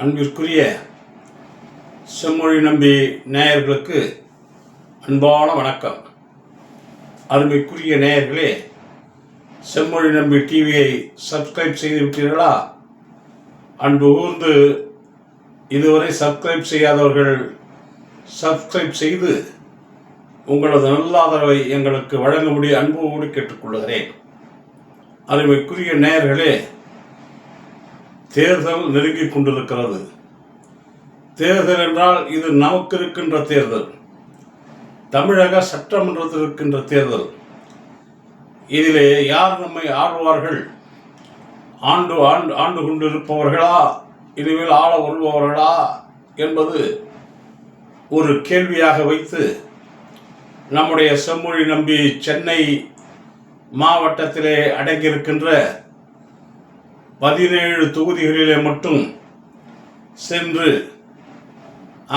அன்பிற்குரிய செம்மொழி நம்பி நேயர்களுக்கு அன்பான வணக்கம். அருமைக்குரிய நேயர்களே, செம்மொழி நம்பி டிவியை சப்ஸ்கிரைப் செய்து விட்டீர்களா? அன்பு கூர்ந்து இதுவரை சப்ஸ்கிரைப் செய்யாதவர்கள் சப்ஸ்கிரைப் செய்து உங்களது நல்ல ஆதரவை எங்களுக்கு வழங்கும்படி அன்போடு கேட்டுக்கொள்கிறேன். அருமைக்குரிய நேயர்களே, தேர்தல் நெருங்கிக் கொண்டிருக்கிறது. தேர்தல் என்றால் இது நமக்கு இருக்கின்ற தேர்தல், தமிழக சட்டமன்றத்தில் இருக்கின்ற தேர்தல். இதிலே யார் நம்மை ஆழ்வார்கள், ஆண்டு கொண்டிருப்பவர்களா, இனிமேல் ஆள வருபவர்களா என்பது ஒரு கேள்வியாக வைத்து நம்முடைய செம்மொழி நம்பி சென்னை மாவட்டத்திலே அடங்கியிருக்கின்ற 17 தொகுதிகளிலே மட்டும் சென்று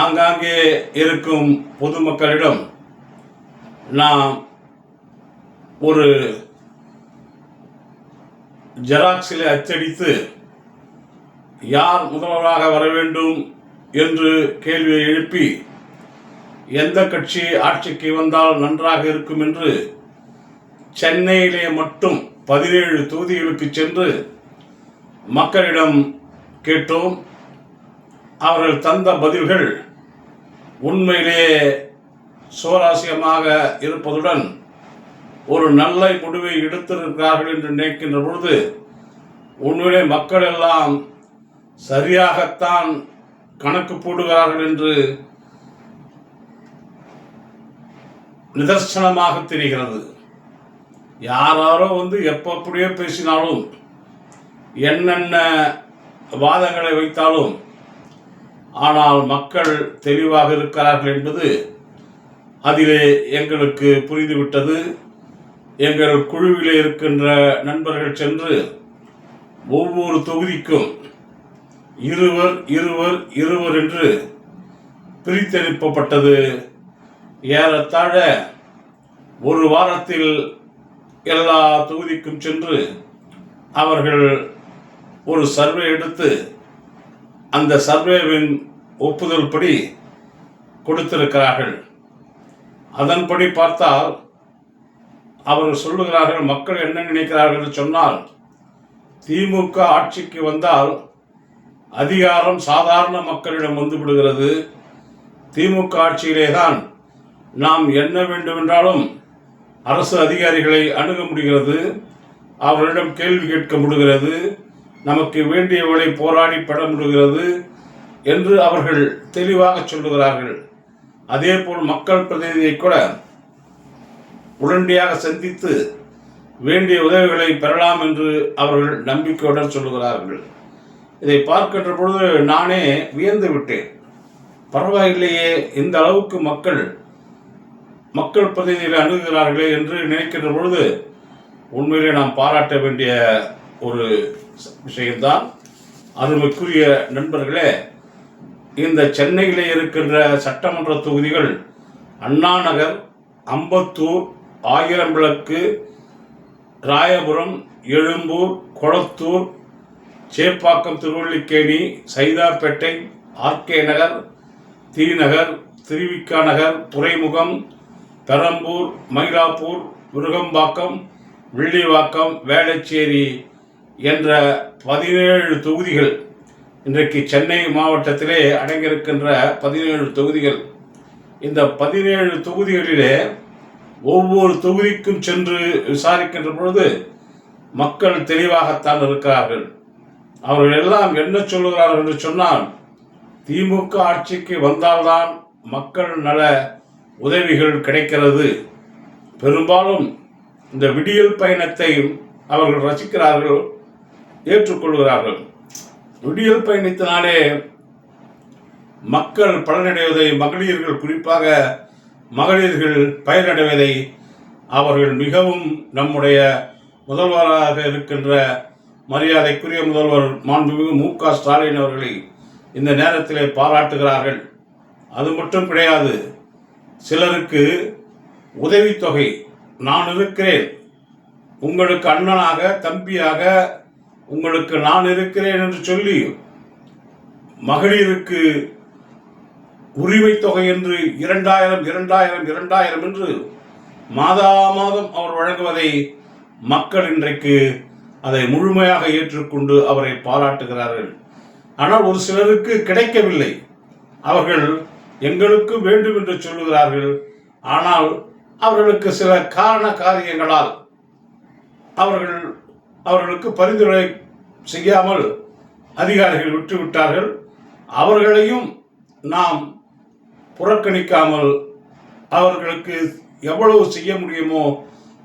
ஆங்காங்கே இருக்கும் பொதுமக்களிடம் நாம் ஒரு ஜெராக்ஸிலே அச்சடித்து யார் முதல்வராக வர வேண்டும் என்று கேள்வியை எழுப்பி எந்த கட்சி ஆட்சிக்கு வந்தால் நன்றாக இருக்கும் என்று சென்னையிலே மட்டும் 17 தொகுதிகளுக்கு சென்று மக்களிடம் கேட்டோம். அவர்கள் தந்த பதில்கள் உண்மையிலே சுவாரஸ்யமாக இருப்பதுடன் ஒரு நல்ல முடிவை எடுத்திருக்கிறார்கள் என்று நினைக்கின்ற பொழுது உண்மையிலே மக்கள் எல்லாம் சரியாகத்தான் கணக்கு போடுகிறார்கள் என்று நிதர்சனமாக தெரிகிறது. யாரோ எப்படியோ பேசினாலும் என்னென்ன வாதங்களை வைத்தாலும் ஆனால் மக்கள் தெளிவாக இருக்கிறார்கள் என்பது அதிலே எங்களுக்கு புரிந்துவிட்டது. எங்கள் குழுவிலே இருக்கின்ற நண்பர்கள் சென்று ஒவ்வொரு தொகுதிக்கும் இருவர் என்று பிரித்தெடுக்கப்பட்டது. ஏறத்தாழ ஒரு வாரத்தில் எல்லா தொகுதிக்கும் சென்று அவர்கள் ஒரு சர்வே எடுத்து அந்த சர்வேவின் ஒப்புதல் படி கொடுத்திருக்கிறார்கள். அதன்படி பார்த்தால் அவர்கள் சொல்லுகிறார்கள், மக்கள் என்ன நினைக்கிறார்கள் என்று சொன்னால், திமுக ஆட்சிக்கு வந்தால் அதிகாரம் சாதாரண மக்களிடம் வந்து விடுகிறது. திமுக ஆட்சியிலே தான் நாம் என்ன வேண்டுமென்றாலும் அரசு அதிகாரிகளை அணுக முடிகிறது, அவர்களிடம் கேள்வி கேட்க முடிகிறது, நமக்கு வேண்டியவளை போராடி பெற முடிகிறது என்று அவர்கள் தெளிவாக சொல்லுகிறார்கள். அதே போல் மக்கள் பிரதிநிதியை கூட உடனடியாக சந்தித்து வேண்டிய உதவிகளை பெறலாம் என்று அவர்கள் நம்பிக்கையுடன் சொல்லுகிறார்கள். இதை பார்க்கின்ற பொழுது நானே வியந்து விட்டேன். பரவாயில்லையே, இந்த அளவுக்கு மக்கள் பிரதிநிதிகளை அணுகுகிறார்களே என்று நினைக்கின்ற பொழுது உண்மையிலே நாம் பாராட்ட வேண்டிய ஒரு விஷயம்தான். அருமைக்குரிய நண்பர்களே, இந்த சென்னையிலே இருக்கின்ற சட்டமன்ற தொகுதிகள் அண்ணா நகர், அம்பத்தூர், ஆயிரம்விளக்கு, ராயபுரம், எழும்பூர், கொளத்தூர், சேப்பாக்கம், திருவல்லிக்கேணி, சைதாப்பேட்டை, ஆர்கே நகர், தீநகர், திருவிக்கா நகர், துறைமுகம், பெரம்பூர், மயிலாப்பூர், விருகம்பாக்கம், வில்லிவாக்கம், வேளச்சேரி என்ற 17 தொகுதிகள் இன்றைக்கு சென்னை மாவட்டத்திலே அடங்கியிருக்கின்ற 17 தொகுதிகள். இந்த 17 தொகுதிகளிலே ஒவ்வொரு தொகுதிக்கும் சென்று விசாரிக்கின்ற பொழுது மக்கள் தெளிவாகத்தான் இருக்கிறார்கள். அவர்கள் எல்லாம் என்ன சொல்லுகிறார்கள் என்று சொன்னால், திமுக ஆட்சிக்கு வந்தால்தான் மக்கள் நல உதவிகள் கிடைக்கிறது. பெரும்பாலும் இந்த விடியல் பயணத்தை அவர்கள் ரசிக்கிறார்கள், ஏற்றுக்கொள்கிறார்கள். விடியல் பயணத்தினாலே மக்கள் பலனடைவதை, மகளிர்கள் குறிப்பாக மகளிர்கள் பயனடைவதை அவர்கள் மிகவும் நம்முடைய முதல்வராக இருக்கின்ற மரியாதைக்குரிய முதல்வர் மாண்புமிகு மு.க. ஸ்டாலின் அவர்களை இந்த நேரத்திலே பாராட்டுகிறார்கள். அது மட்டும் கிடையாது, சிலருக்கு உதவித்தொகை, நான் இருக்கிறேன், உங்களுக்கு அண்ணனாக, தம்பியாக உங்களுக்கு நான் இருக்கிறேன் என்று சொல்லி மகளிருக்கு உரிமை தொகை என்று 2000 என்று மாதா மாதம் அவர் வழங்குவதை மக்கள் இன்றைக்கு அதை முழுமையாக ஏற்றுக்கொண்டு அவரை பாராட்டுகிறார்கள். ஆனால் ஒரு சிலருக்கு கிடைக்கவில்லை. அவர்கள் எங்களுக்கு வேண்டும் என்று சொல்லுகிறார்கள். ஆனால் அவர்களுக்கு சில காரியங்களால் அவர்களுக்கு பரிந்துரை செய்யாமல் அதிகாரிகள் விட்டுவிட்டார்கள். அவர்களையும் நாம் புறக்கணிக்காமல் அவர்களுக்கு எவ்வளவு செய்ய முடியுமோ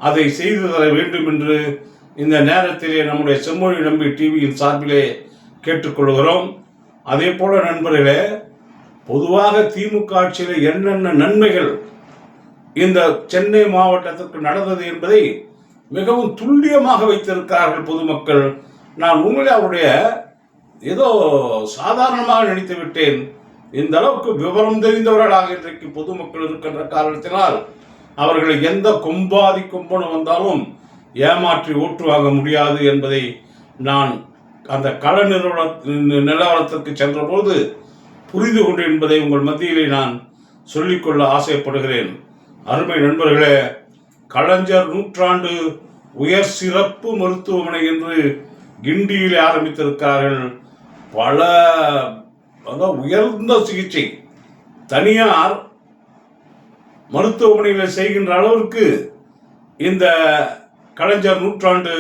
அதை செய்து தர வேண்டும் என்று இந்த நேரத்திலே நம்முடைய செம்மொழி நம்பி டிவியின் சார்பிலே கேட்டுக்கொள்கிறோம். அதே போல நண்பர்களே, பொதுவாக திமுக ஆட்சியில் என்னென்ன நன்மைகள் இந்த சென்னை மாவட்டத்திற்கு நடந்தது என்பதை மிகவும் துல்லியமாக வைத்திருக்கிறார்கள் பொதுமக்கள். நான் உண்மையிலே அவருடைய ஏதோ சாதாரணமாக நினைத்து விட்டேன். இந்த அளவுக்கு விவரம் தெரிந்தவர்களாக இன்றைக்கு பொதுமக்கள் இருக்கின்ற காரணத்தினால் அவர்களை எந்த கொம்பனு வந்தாலும் ஏமாற்றி ஓட்டு வாங்க முடியாது என்பதை நான் அந்த கள நிலவரத்திற்கு சென்றபோது புரிந்து கொண்டு என்பதை உங்கள் மத்தியிலே நான் சொல்லிக்கொள்ள ஆசைப்படுகிறேன். அருமை நண்பர்களே, கலைஞர் நூற்றாண்டு உயர் சிறப்பு மருத்துவமனை என்று கிண்டியில் ஆரம்பித்திருக்கிறார்கள். பல உயர்ந்த சிகிச்சை தனியார் மருத்துவமனையில் செய்கின்ற அளவிற்கு இந்த கலைஞர் நூற்றாண்டு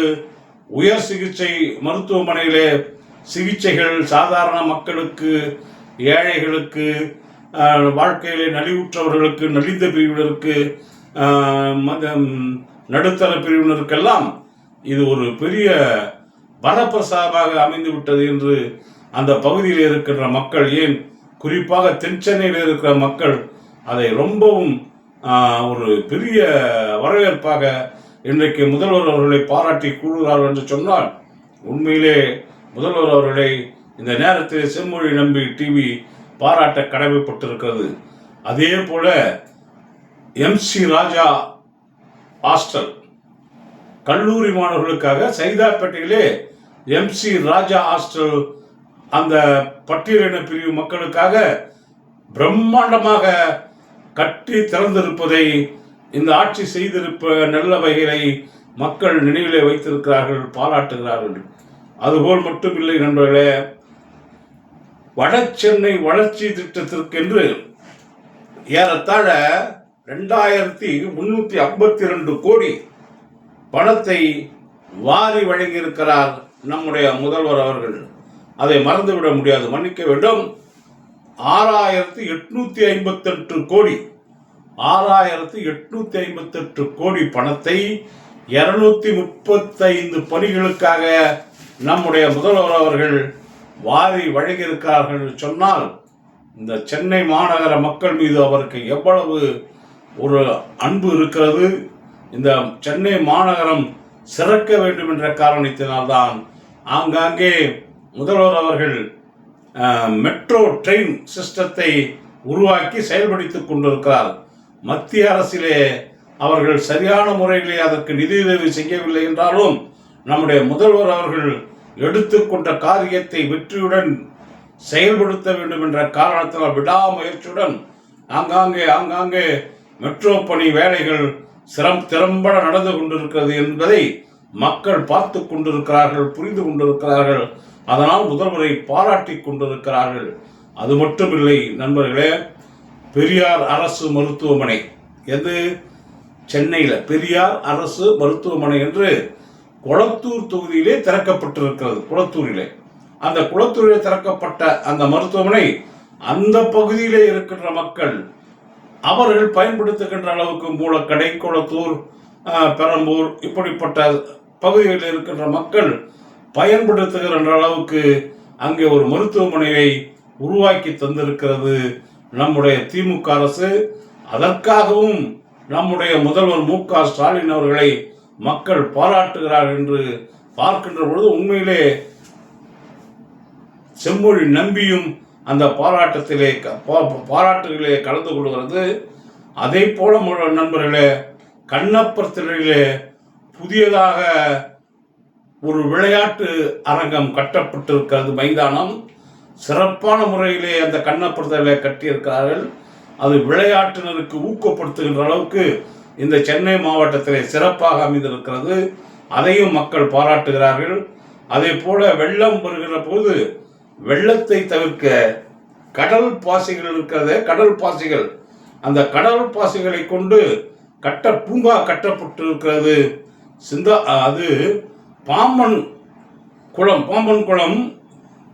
உயர் சிகிச்சை மருத்துவமனையிலே சிகிச்சைகள் சாதாரண மக்களுக்கு, ஏழைகளுக்கு, வாழ்க்கையிலே நலிவுற்றவர்களுக்கு, நலிந்த பிரிவினருக்கு, நடுத்தர பிரிவினருக்கெல்லாம் இது ஒரு பெரிய வரப்பிரசாதமாக அமைந்து விட்டது என்று அந்த பகுதியில் இருக்கின்ற மக்கள், ஏன் குறிப்பாக தென் சென்னையில் இருக்கிற மக்கள் அதை ரொம்பவும் ஒரு பெரிய வரவேற்பாக இன்றைக்கு முதல்வர் அவர்களை பாராட்டி கூறுகிறார்கள் என்று சொன்னால், உண்மையிலே முதல்வர் அவர்களை இந்த நேரத்தில் செம்மொழி நம்பி டிவி பாராட்ட கடமைப்பட்டிருக்கிறது. அதே போல MC ராஜா ஹாஸ்டல் கல்லூரி மாணவர்களுக்காக சைதாப்பேட்டையிலே MC ராஜா ஹாஸ்டல் அந்த பட்டியலின பிரிவு மக்களுக்காக பிரம்மாண்டமாக கட்டி திறந்திருப்பதை, இந்த ஆட்சி செய்திருப்ப நல்ல வகைகளை மக்கள் நினைவிலே வைத்திருக்கிறார்கள், பாராட்டுகிறார்கள். அதுபோல் மட்டுமில்லை நண்பர்களே, வட சென்னை வளர்ச்சி திட்டத்திற்கென்று ஏறத்தாழ 2352 கோடி பணத்தை வாரி வழங்கியிருக்கிறார் நம்முடைய முதல்வர் அவர்கள். அதை மறந்துவிட முடியாது, மன்னிக்க வேண்டும். 6858 கோடி 6858 கோடி பணத்தை 235 பணிகளுக்காக நம்முடைய முதல்வர் அவர்கள் வாரி வழங்கியிருக்கிறார்கள் சொன்னால், இந்த சென்னை மாநகர மக்கள் மீது அவருக்கு எவ்வளவு ஒரு அன்பு இருக்கிறது. இந்த சென்னை மாநகரம் சிறக்க வேண்டும் என்ற காரணத்தினால்தான் ஆங்காங்கே முதல்வர் அவர்கள் மெட்ரோ ட்ரெயின் சிஸ்டத்தை உருவாக்கி செயல்படுத்திக் கொண்டிருக்கிறார். மத்திய அரசிலே அவர்கள் சரியான முறையிலே அதற்கு நிதியுதவி செய்யவில்லை என்றாலும் நம்முடைய முதல்வர் அவர்கள் எடுத்துக்கொண்ட காரியத்தை வெற்றியுடன் செயல்படுத்த வேண்டும் என்ற காரணத்தால் விடாமுயற்சியுடன் ஆங்காங்கே மெட்ரோ பணி வேலைகள் திறம்பட நடந்து கொண்டிருக்கிறது என்பதை மக்கள் பார்த்து கொண்டிருக்கிறார்கள், புரிந்து கொண்டிருக்கிறார்கள். அதனால் முதல்வரை பாராட்டி கொண்டிருக்கிறார்கள். அது மட்டுமில்லை நண்பர்களே, பெரியார் அரசு மருத்துவமனை, எது சென்னையில் பெரியார் அரசு மருத்துவமனை என்று கொளத்தூர் தொகுதியிலே திறக்கப்பட்டிருக்கிறது. குளத்தூரிலே அந்த குளத்தூரிலே திறக்கப்பட்ட அந்த மருத்துவமனை அந்த பகுதியிலே இருக்கின்ற மக்கள் அவர்கள் பயன்படுத்துகின்ற அளவுக்கு மூலக்கடை, குளத்தூர், பெரம்பூர் இப்படிப்பட்ட பகுதிகளில் இருக்கின்ற மக்கள் பயன்படுத்துகின்ற அளவுக்கு அங்கே ஒரு மருத்துவமனையை உருவாக்கி தந்திருக்கிறது நம்முடைய திமுக அரசு. அதற்காகவும் நம்முடைய முதல்வர் மு.க. ஸ்டாலின் அவர்களை மக்கள் பாராட்டுகிறார்கள் என்று பார்க்கின்ற பொழுது உண்மையிலே செம்மொழி நம்பியும் அந்த பாராட்டுகளிலே கலந்து கொள்கிறது. அதே போல நண்பர்களே, கண்ணப்பர் திரையிலே புதியதாக ஒரு விளையாட்டு அரங்கம் கட்டப்பட்டிருக்கிறது, மைதானம். சிறப்பான முறையிலே அந்த கண்ணப்படுத்தலை கட்டியிருக்கிறார்கள். அது விளையாட்டினருக்கு ஊக்கப்படுத்துகின்ற அளவுக்கு இந்த சென்னை மாவட்டத்திலே சிறப்பாக அமைந்திருக்கிறது. அதையும் மக்கள் பாராட்டுகிறார்கள். அதே போல வெள்ளம் வருகிற போது வெள்ளத்தை தவிர்க்க கடல் பாசிகள் இருக்கிறது. கடல் பாசிகள், அந்த கடல் பாசிகளை கொண்டு பூங்கா கட்டப்பட்டு இருக்கிறது. அது பாம்பன் குளம்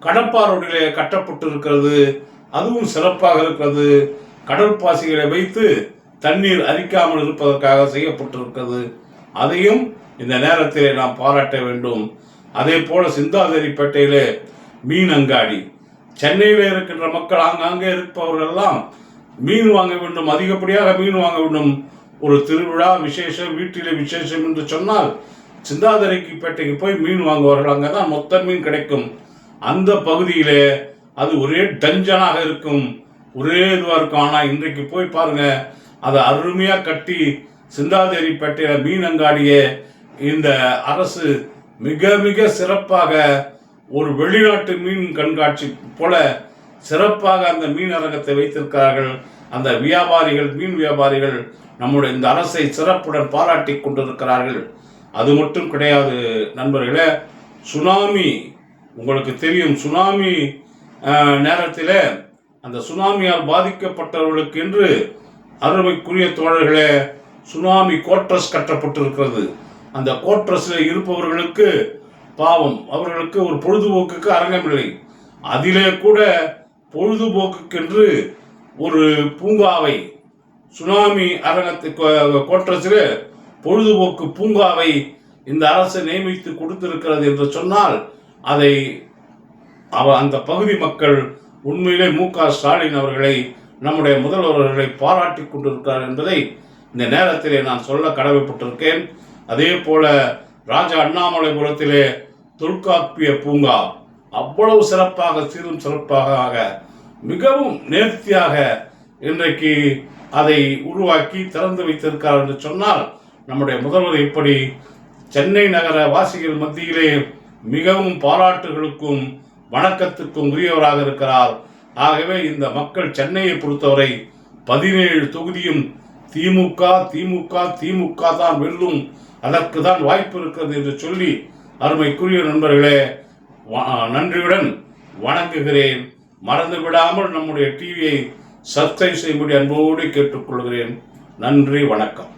கடப்பாரோடிலே கட்டப்பட்டு இருக்கிறது. அதுவும் சிறப்பாக இருக்கிறது. கடல் பாசிகளை வைத்து தண்ணீர் அரிக்காமல் இருப்பதற்காக செய்யப்பட்டிருக்கிறது. அதையும் இந்த நேரத்திலே நாம் பாராட்ட வேண்டும். அதே போல சிந்தாதிரிப்பேட்டையிலே மீன் அங்காடி, சென்னையில் இருக்கின்ற மக்கள் ஆங்காங்கே இருப்பவர்கள் எல்லாம் மீன் வாங்க வேண்டும், அதிகப்படியாக மீன் வாங்க வேண்டும். ஒரு திருவிழா விசேஷம், வீட்டிலே விசேஷம் என்று சொன்னால் சிந்தாதிரிப்பேட்டைக்கு போய் மீன் வாங்குவார்கள். அங்கே தான் மொத்த மீன் கிடைக்கும். அந்த பகுதியிலே அது ஒரே டஞ்சனாக இருக்கும், ஒரே இதுவாக இருக்கும். ஆனால் இன்றைக்கு போய் பாருங்க, அதை அருமையாக கட்டி சிந்தாதிரிப்பேட்டையில் மீன் அங்காடியை இந்த அரசு மிக மிக சிறப்பாக ஒரு வெளிநாட்டு மீன் கண்காட்சி போல சிறப்பாக அந்த மீன் அரங்கத்தை வைத்திருக்கிறார்கள். அந்த வியாபாரிகள், மீன் வியாபாரிகள் நம்முடைய இந்த அரசை சிறப்புடன் பாராட்டி கொண்டிருக்கிறார்கள். அது மட்டும் கிடையாது நண்பர்களே, சுனாமி உங்களுக்கு தெரியும். சுனாமி நேரத்தில் அந்த சுனாமியால் பாதிக்கப்பட்டவர்களுக்கு என்று அருமைக்குரிய தோழர்களே சுனாமி கோட்ரஸ் கட்டப்பட்டிருக்கிறது. அந்த கோட்ரஸில் இருப்பவர்களுக்கு பாவம், அவர்களுக்கு ஒரு பொழுதுபோக்குக்கு அரங்கமில்லை. அதிலே கூட பொழுதுபோக்குக்கென்று ஒரு பூங்காவை, சுனாமி கோட்ரஸில் பொழுதுபோக்கு பூங்காவை இந்த அரசு நியமித்து கொடுத்திருக்கிறது என்று சொன்னால் அதை அந்த பகுதி மக்கள் உண்மையிலே மு.க. ஸ்டாலின் அவர்களை, நம்முடைய முதல்வர்களை பாராட்டி கொண்டிருக்கிறார் என்பதை இந்த நேரத்திலே நான் சொல்ல கடமைப்பட்டிருக்கேன். அதே போல ராஜா அண்ணாமலைபுரத்திலே தொல்காப்பிய பூங்கா அவ்வளவு சிறப்பாக, சீரும் சிறப்பாக, மிகவும் நேர்த்தியாக இன்றைக்கு அதை உருவாக்கி திறந்து வைத்திருக்கிறார் என்று சொன்னால் நம்முடைய முதல்வர் இப்படி சென்னை நகர வாசிகள் மத்தியிலே மிகவும் பாராட்டுகளுக்கும் வணக்கத்துக்கும் உரியவராக இருக்கிறார். ஆகவே இந்த மக்கள் சென்னையை பொறுத்தவரை 17 தொகுதியும் திமுக தான் வெல்லும், அதற்கு தான் வாய்ப்பு இருக்கிறது என்று சொல்லி அருமைக்குரிய நண்பர்களே நன்றியுடன் வணங்குகிறேன். மறந்து விடாமல் நம்முடைய டிவியை சப்ஸ்கிரைப் செய்யும்படி அன்போடு கேட்டுக்கொள்கிறேன். நன்றி, வணக்கம்.